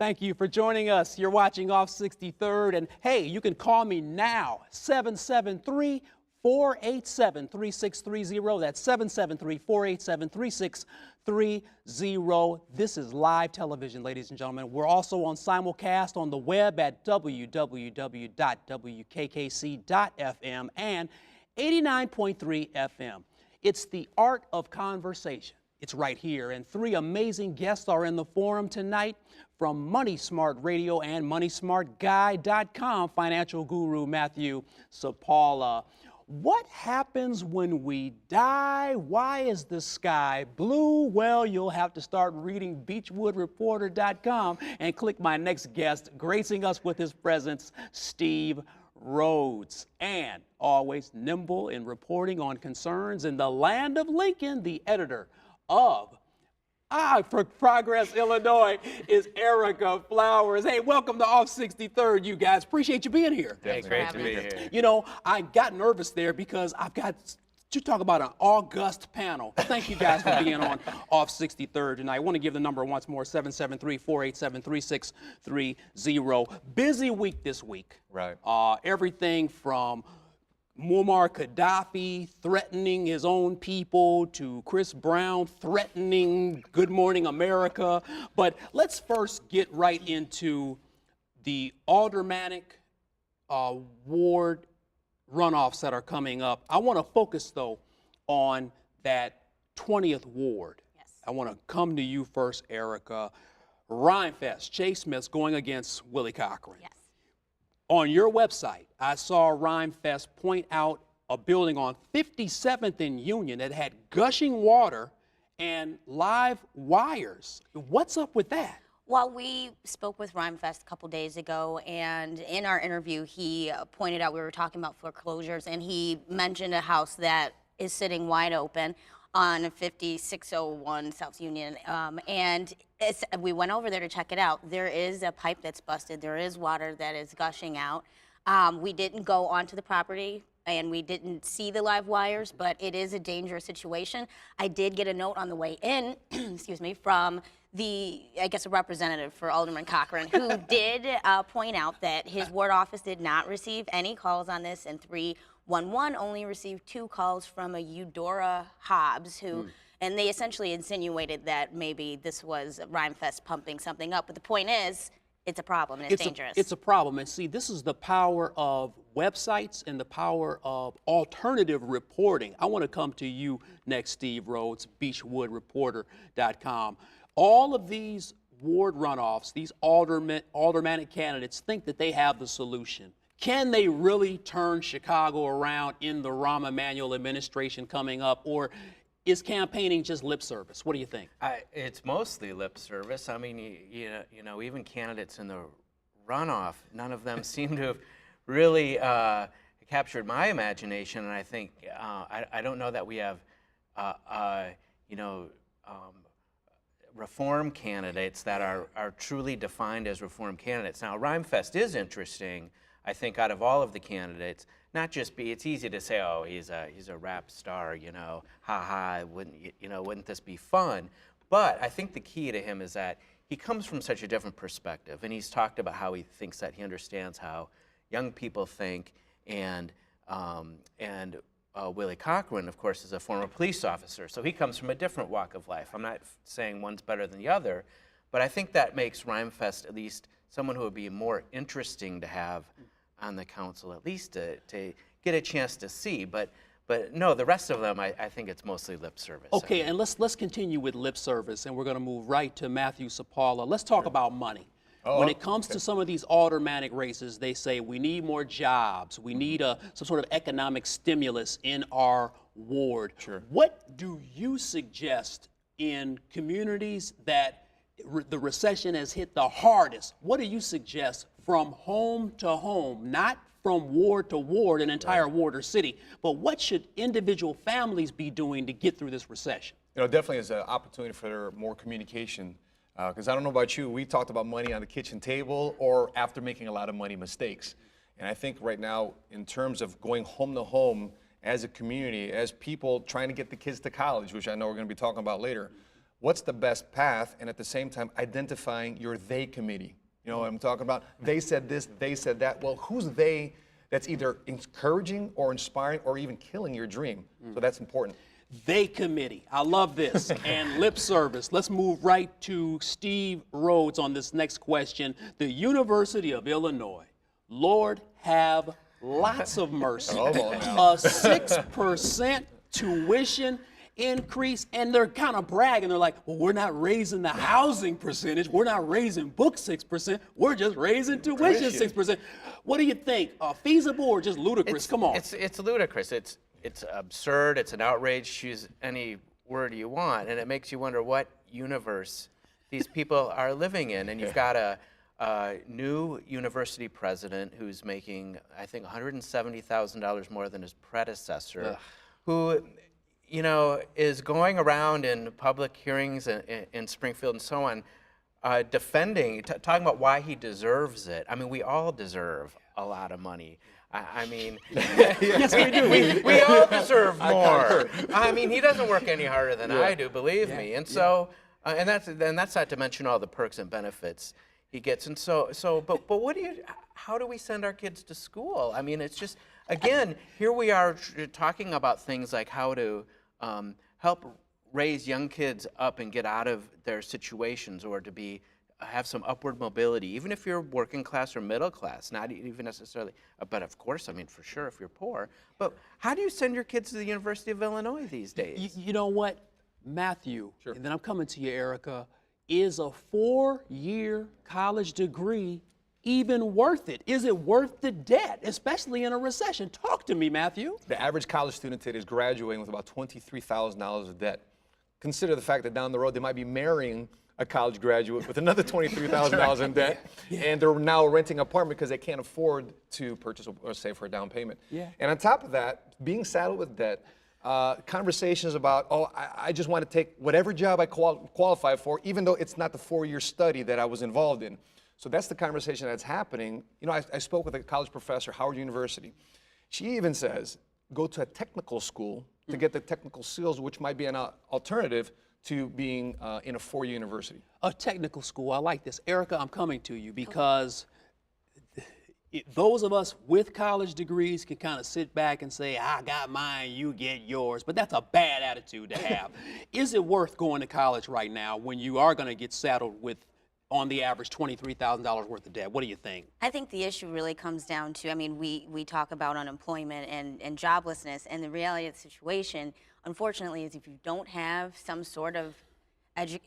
Thank you for joining us. You're watching Off 63rd, and hey, you can call me now, 773-487-3630. That's 773-487-3630. This is live television, ladies and gentlemen. We're also on simulcast on the web at www.wkkc.fm and 89.3 FM. It's the art of conversation. It's right here, and three amazing guests are in the forum tonight. From Money Smart Radio and MoneySmartGuy.com, financial guru Matthew Sapaula. What happens when we die? Why is the sky blue? Well, you'll have to start reading BeachwoodReporter.com and click my next guest, gracing us with his presence, Steve Rhodes. And always nimble in reporting on concerns in the land of Lincoln, the editor of for Progress, Illinois, is Aricka Flowers. Hey, welcome to Off 63rd, you guys. Appreciate you being here. Hey, great to be here. You know, I got nervous there because I've got to talk about an august panel. Thank you guys for being on Off 63rd tonight. I want to give the number once more, 773-487-3630. Busy week this week. Right. Everything from Muammar Gaddafi threatening his own people to Chris Brown threatening Good Morning America. But let's first get right into the aldermanic ward runoffs that are coming up. I want to focus, though, on that 20th ward. Yes. I want to come to you first, Aricka. Rhymefest, Chase Smith's going against Willie Cochran. Yes. On your website, I saw Rhymefest point out a building on 57th and Union that had gushing water and live wires. What's up with that? Well, we spoke with Rhymefest a couple days ago, and in our interview, he pointed out, we were talking about foreclosures, and he mentioned a house that is sitting wide open on 5601 South Union, and we went over there to check it out. There is a pipe that's busted. There is water that is gushing out. We didn't go onto the property, and we didn't see the live wires, but it is a dangerous situation. I did get a note on the way in, excuse me, from I guess a representative for Alderman Cochran, who did point out that his ward office did not receive any calls on this, and 311 only received 2 calls from a Eudora Hobbs, who, and they essentially insinuated that maybe this was Rhymefest pumping something up. But the point is, it's a problem and it's dangerous. It's a problem. And see, this is the power of websites and the power of alternative reporting. I want to come to you next, Steve Rhodes, BeachwoodReporter.com. All of these ward runoffs, these aldermanic candidates think that they have the solution. Can they really turn Chicago around in the Rahm Emanuel administration coming up, or is campaigning just lip service? What do you think? It's mostly lip service. I mean, you know, even candidates in the runoff, none of them seem to have really captured my imagination. And I think I don't know that we have, you know, reform candidates that are truly defined as reform candidates. Now, Rhymefest is interesting. I think out of all of the candidates, not just it's easy to say, oh, he's a rap star, you know, wouldn't this be fun? But I think the key to him is that he comes from such a different perspective, and he's talked about how he thinks that he understands how young people think, and Willie Cochran, of course, is a former police officer, so he comes from a different walk of life. I'm not saying one's better than the other, but I think that makes Rhymefest at least someone who would be more interesting to have on the council, at least to get a chance to see. But no, the rest of them, I think it's mostly lip service. Okay, and let's continue with lip service, and we're going to move right to Matthew Sapaula. Let's talk about money. When it comes to some of these aldermanic races, they say we need more jobs, we need some sort of economic stimulus in our ward. Sure. What do you suggest in communities that the recession has hit the hardest? What do you suggest from home to home, not from ward to ward, an entire ward or city, but what should individual families be doing to get through this recession? You know, definitely is an opportunity for more communication. Because I don't know about you, we talked about money on the kitchen table or after making a lot of money mistakes. And I think right now, in terms of going home to home as a community, as people trying to get the kids to college, which I know we're going to be talking about later, what's the best path, and at the same time identifying your they committee. You know what I'm talking about? They said this, they said that. Well, who's they that's either encouraging or inspiring or even killing your dream? So that's important. They committee. I love this. And lip service. Let's move right to Steve Rhodes on this next question. The University of Illinois. Lord have lots of mercy. Come on now. A 6% tuition increase, and they're kind of bragging. They're like, well, we're not raising the housing percentage. We're not raising book 6%. We're just raising tuition 6%. What do you think? Feasible or just ludicrous? Come on. It's ludicrous. It's absurd. It's an outrage. Choose any word you want, and it makes you wonder what universe these people are living in. And you've got a new university president who's making, I think, $170,000 more than his predecessor, who, you know, is going around in public hearings in Springfield and so on, defending, talking about why he deserves it. I mean, we all deserve a lot of money. I mean, Yes, we do. we all deserve more. I mean, he doesn't work any harder than I do, believe me. And so, and that's not to mention all the perks and benefits he gets. And but what how do we send our kids to school? I mean, it's just, again, here we are talking about things like how to help raise young kids up and get out of their situations, or to have some upward mobility, even if you're working class or middle class, not even necessarily, but of course, I mean, for sure, if you're poor. But how do you send your kids to the University of Illinois these days? You know what, Matthew, and then I'm coming to you, Aricka, is a 4-year college degree even worth it? Is it worth the debt, especially in a recession? Talk to me, Matthew. The average college student today is graduating with about $23,000 of debt. Consider the fact that down the road they might be marrying a college graduate with another $23,000 in debt, and they're now renting an apartment because they can't afford to purchase or save for a down payment. And on top of that, being saddled with debt, conversations about, oh, I just want to take whatever job I qualify for, even though it's not the 4-year study that I was involved in. So that's the conversation that's happening. You know, I spoke with a college professor, Howard University. She even says, go to a technical school to get the technical skills, which might be an alternative to being in a 4-year university. A technical school, I like this. Aricka, I'm coming to you because those of us with college degrees can kind of sit back and say, I got mine, you get yours, but that's a bad attitude to have. Is it worth going to college right now when you are going to get saddled with, on the average, $23,000 worth of debt? What do you think? I think the issue really comes down to, I mean, we talk about unemployment and joblessness, and the reality of the situation, unfortunately, is if you don't have some sort of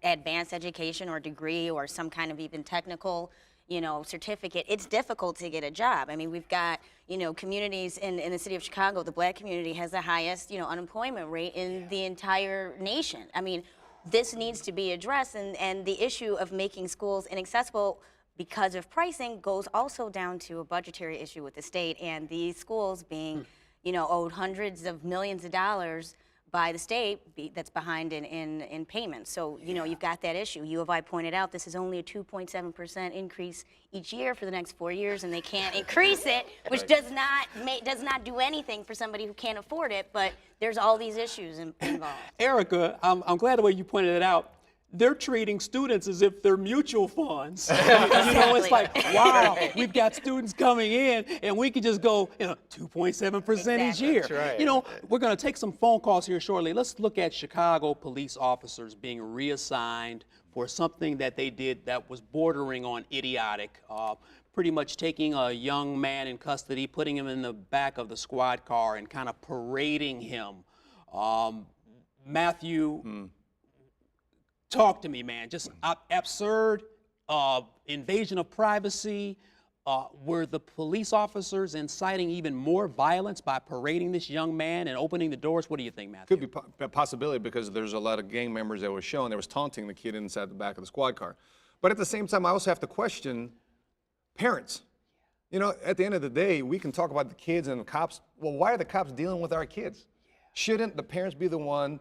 advanced education or degree or some kind of even technical, you know, certificate, it's difficult to get a job. I mean, we've got, you know, communities in the city of Chicago, the black community has the highest, you know, unemployment rate in the entire nation. I mean, this needs to be addressed, and the issue of making schools inaccessible because of pricing goes also down to a budgetary issue with the state, and these schools being, you know, owed hundreds of millions of dollars by the state that's behind in payments. So, you know, you've got that issue. U of I pointed out this is only a 2.7% increase each year for the next 4 years, and they can't increase it, which does not do anything for somebody who can't afford it, but there's all these issues involved. Aricka, I'm glad the way you pointed it out. They're treating students as if they're mutual funds. You know, it's like, wow, we've got students coming in, and we can just go, you know, 2.7% each year. That's right. You know, we're going to take some phone calls here shortly. Let's look at Chicago police officers being reassigned for something that they did that was bordering on idiotic. Pretty much taking a young man in custody, putting him in the back of the squad car, and kind of parading him. Matthew. Talk to me, man. Just absurd, invasion of privacy. Were the police officers inciting even more violence by parading this young man and opening the doors? What do you think, Matthew? Could be a possibility, because there's a lot of gang members that were shown that was taunting the kid inside the back of the squad car. But at the same time, I also have to question parents. You know, at the end of the day, we can talk about the kids and the cops. Well, why are the cops dealing with our kids? Shouldn't the parents be the one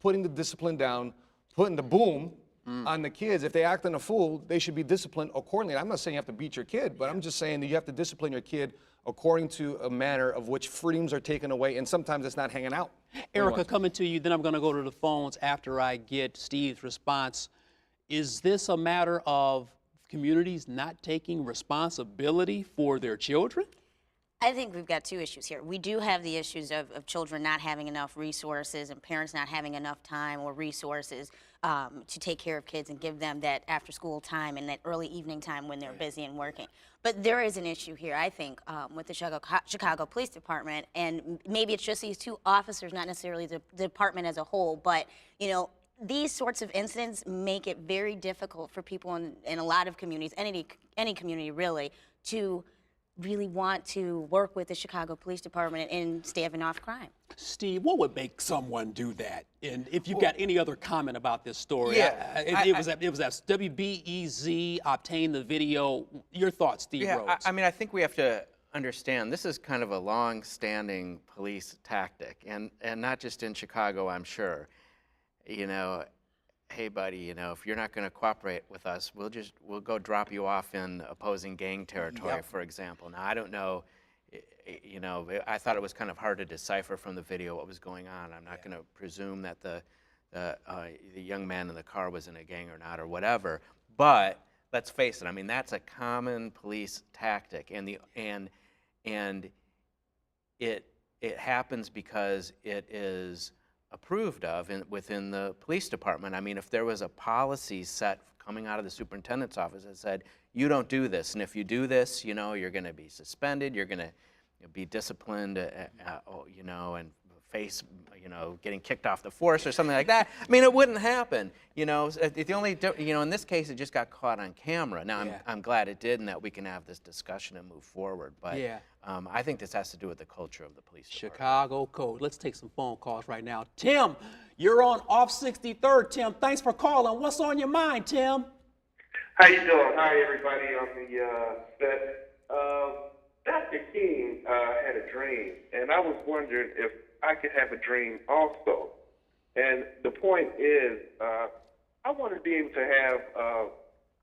putting the discipline down, putting the boom on the kids? If they act in a fool, they should be disciplined accordingly. I'm not saying you have to beat your kid, but I'm just saying that you have to discipline your kid according to a manner of which freedoms are taken away, and sometimes it's not hanging out. Aricka, coming to you, then I'm going to go to the phones after I get Steve's response. Is this a matter of communities not taking responsibility for their children? I think we've got two issues here. We do have the issues of children not having enough resources and parents not having enough time or resources to take care of kids and give them that after school time and that early evening time when they're busy and working. But there is an issue here, I think, with the Chicago Police Department, and maybe it's just these two officers, not necessarily the department as a whole, but, you know, these sorts of incidents make it very difficult for people in a lot of communities, any community really, to really want to work with the Chicago Police Department in staving off crime. Steve, what would make someone do that? And if you've got any other comment about this story, Yeah, it was that WBEZ obtained the video. Your thoughts, Steve Rhodes? I mean, I think we have to understand this is kind of a long-standing police tactic, and not just in Chicago, I'm sure. You know, hey buddy, you know, if you're not going to cooperate with us, we'll go drop you off in opposing gang territory, for example. Now, I don't know, you know, I thought it was kind of hard to decipher from the video what was going on. I'm not going to presume that the young man in the car was in a gang or not or whatever, but let's face it, I mean, that's a common police tactic, and it happens because it is approved of within the police department. I mean, if there was a policy set coming out of the superintendent's office that said, you don't do this, and if you do this, you know, you're going to be suspended, you're going to be disciplined, you know, and face, you know, getting kicked off the force or something like that. I mean, it wouldn't happen. You know, the only, you know, in this case, it just got caught on camera. Now, I'm glad it did, and that we can have this discussion and move forward. But I think this has to do with the culture of the police department. Chicago code. Let's take some phone calls right now. Tim, you're on off 63rd. Tim, thanks for calling. What's on your mind, Tim? How you doing? Hi, everybody on the set. Dr. King had a dream, and I was wondering if I could have a dream also. And the point is, I want to be able to have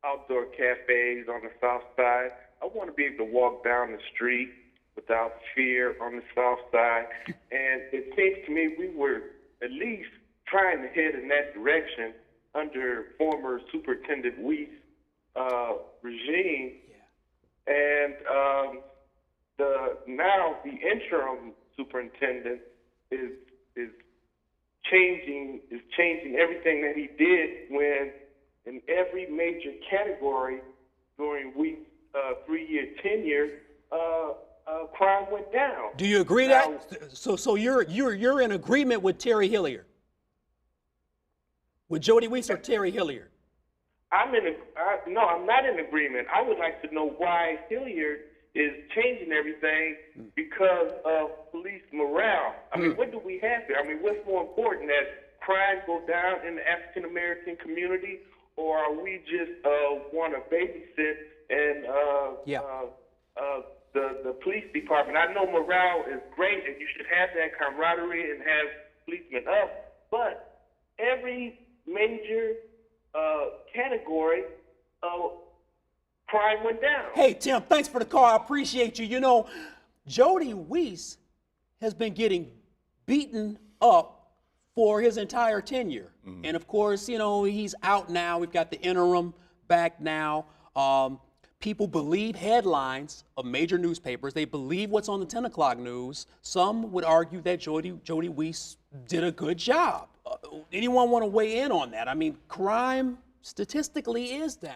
outdoor cafes on the south side. I want to be able to walk down the street without fear on the south side. And it seems to me we were at least trying to head in that direction under former Superintendent Weiss' regime. And now the interim superintendent is changing everything that he did when in every major category during Weiss' 3-year tenure, crime went down. Do you agree that? So you're in agreement with Terry Hilliard? With Jody Weiss or Terry Hilliard? No, I'm not in agreement. I would like to know why Hilliard is changing everything because of police morale. I mean, what do we have here? I mean, what's more important, that crime go down in the African American community, or are we just want to babysit and the police department? I know morale is great, and you should have that camaraderie and have policemen up, but every major category crime went down. Hey, Tim, thanks for the call. I appreciate you. You know, Jody Weiss has been getting beaten up for his entire tenure. And of course, you know, he's out now. We've got the interim back now. People believe headlines of major newspapers. They believe what's on the 10 o'clock news. Some would argue that Jody Weiss did a good job. Anyone want to weigh in on that? I mean, crime statistically is down.